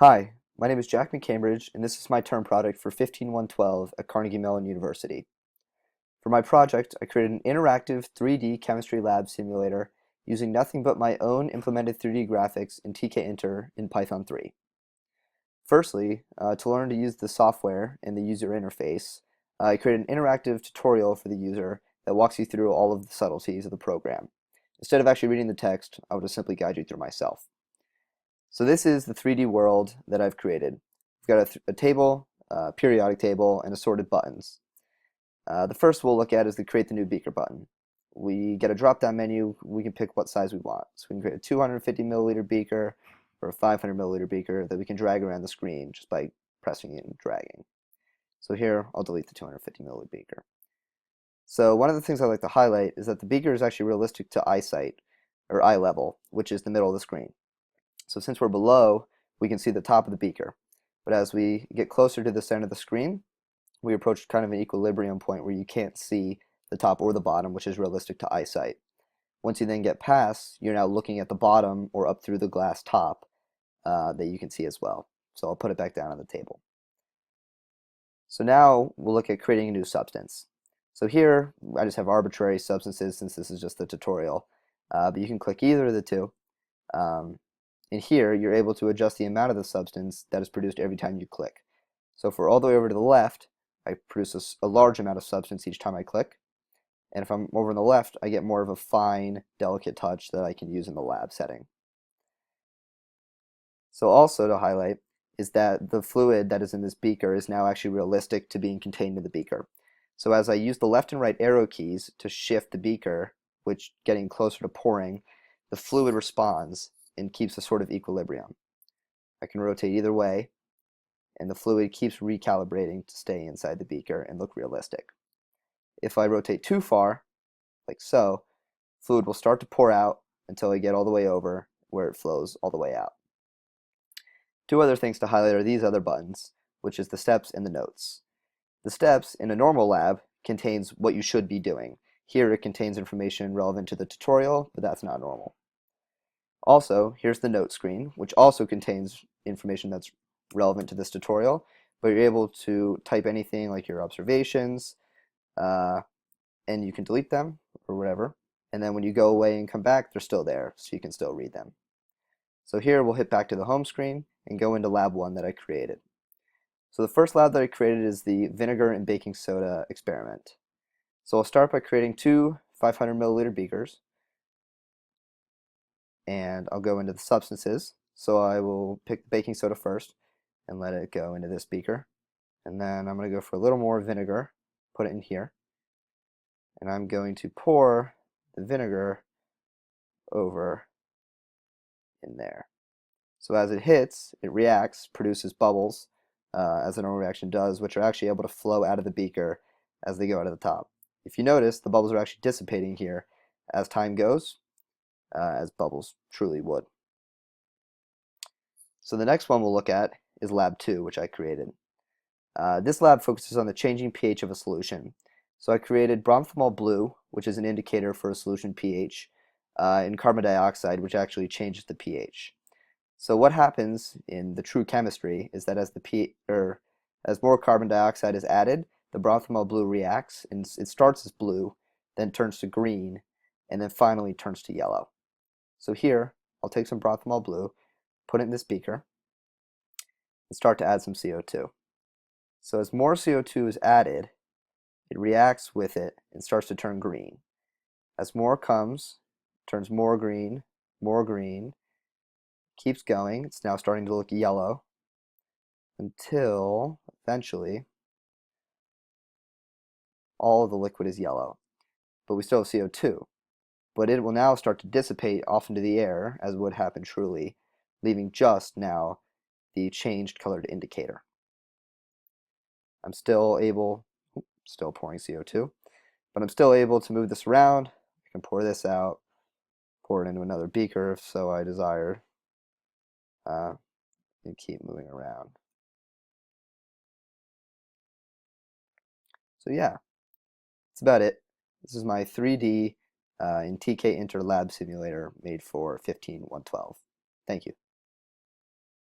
Hi, my name is Jack McCambridge, and this is my term project for 15112 at Carnegie Mellon University. For my project, I created an interactive 3D chemistry lab simulator using nothing but my own implemented 3D graphics in tkinter in Python 3. Firstly, to learn to use the software and the user interface, I created an interactive tutorial for the user that walks you through all of the subtleties of the program. Instead of actually reading the text, I will just simply guide you through myself. So this is the 3D world that I've created. We've got a table, a periodic table, and assorted buttons. The first we'll look at is the create the new beaker button. We get a drop-down menu. We can pick what size we want. So we can create a 250 milliliter beaker or a 500 milliliter beaker that we can drag around the screen just by pressing it and dragging. So here I'll delete the 250 milliliter beaker. So one of the things I like to highlight is that the beaker is actually realistic to eyesight or eye level, which is the middle of the screen. So since we're below, we can see the top of the beaker. But as we get closer to the center of the screen, we approach kind of an equilibrium point where you can't see the top or the bottom, which is realistic to eyesight. Once you then get past, you're now looking at the bottom or up through the glass top that you can see as well. So I'll put it back down on the table. So now we'll look at creating a new substance. So here, I just have arbitrary substances since this is just the tutorial. But you can click either of the two. And here, you're able to adjust the amount of the substance that is produced every time you click. So if we're all the way over to the left, I produce a large amount of substance each time I click. And if I'm over on the left, I get more of a fine, delicate touch that I can use in the lab setting. So also to highlight is that the fluid that is in this beaker is now actually realistic to being contained in the beaker. So as I use the left and right arrow keys to shift the beaker, which getting closer to pouring, the fluid responds and keeps a sort of equilibrium. I can rotate either way, and the fluid keeps recalibrating to stay inside the beaker and look realistic. If I rotate too far, like so, fluid will start to pour out until I get all the way over where it flows all the way out. Two other things to highlight are these other buttons, which is the steps and the notes. The steps in a normal lab contains what you should be doing. Here it contains information relevant to the tutorial, but that's not normal. Also, here's the note screen, which also contains information that's relevant to this tutorial, but you're able to type anything like your observations, and you can delete them or whatever. And then when you go away and come back, they're still there, so you can still read them. So here we'll hit back to the home screen and go into lab 1 that I created. So the first lab that I created is the vinegar and baking soda experiment. So I'll start by creating two 500 milliliter beakers. And I'll go into the substances. So I will pick the baking soda first and let it go into this beaker. And then I'm going to go for a little more vinegar, put it in here. And I'm going to pour the vinegar over in there. So as it hits, it reacts, produces bubbles, as a normal reaction does, which are actually able to flow out of the beaker as they go out of the top. If you notice, the bubbles are actually dissipating here as time goes, as bubbles truly would. So the next one we'll look at is lab 2, which I created. This lab focuses on the changing pH of a solution. So I created bromphomol blue, which is an indicator for a solution pH, and carbon dioxide, which actually changes the pH. So what happens in the true chemistry is that as more carbon dioxide is added, the bromphomol blue reacts, and it starts as blue, then turns to green, and then finally turns to yellow. So here, I'll take some bromphomol blue, put it in this beaker, and start to add some CO2. So as more CO2 is added, it reacts with it and starts to turn green. As more comes, it turns more green, keeps going. It's now starting to look yellow until eventually all of the liquid is yellow. But we still have CO2. But it will now start to dissipate off into the air, as would happen truly, leaving just now the changed colored indicator. I'm still pouring CO2, but I'm still able to move this around. I can pour this out, pour it into another beaker if so I desired, and keep moving around. So yeah, that's about it. This is my 3D in tkinter lab simulator made for 15112. Thank you.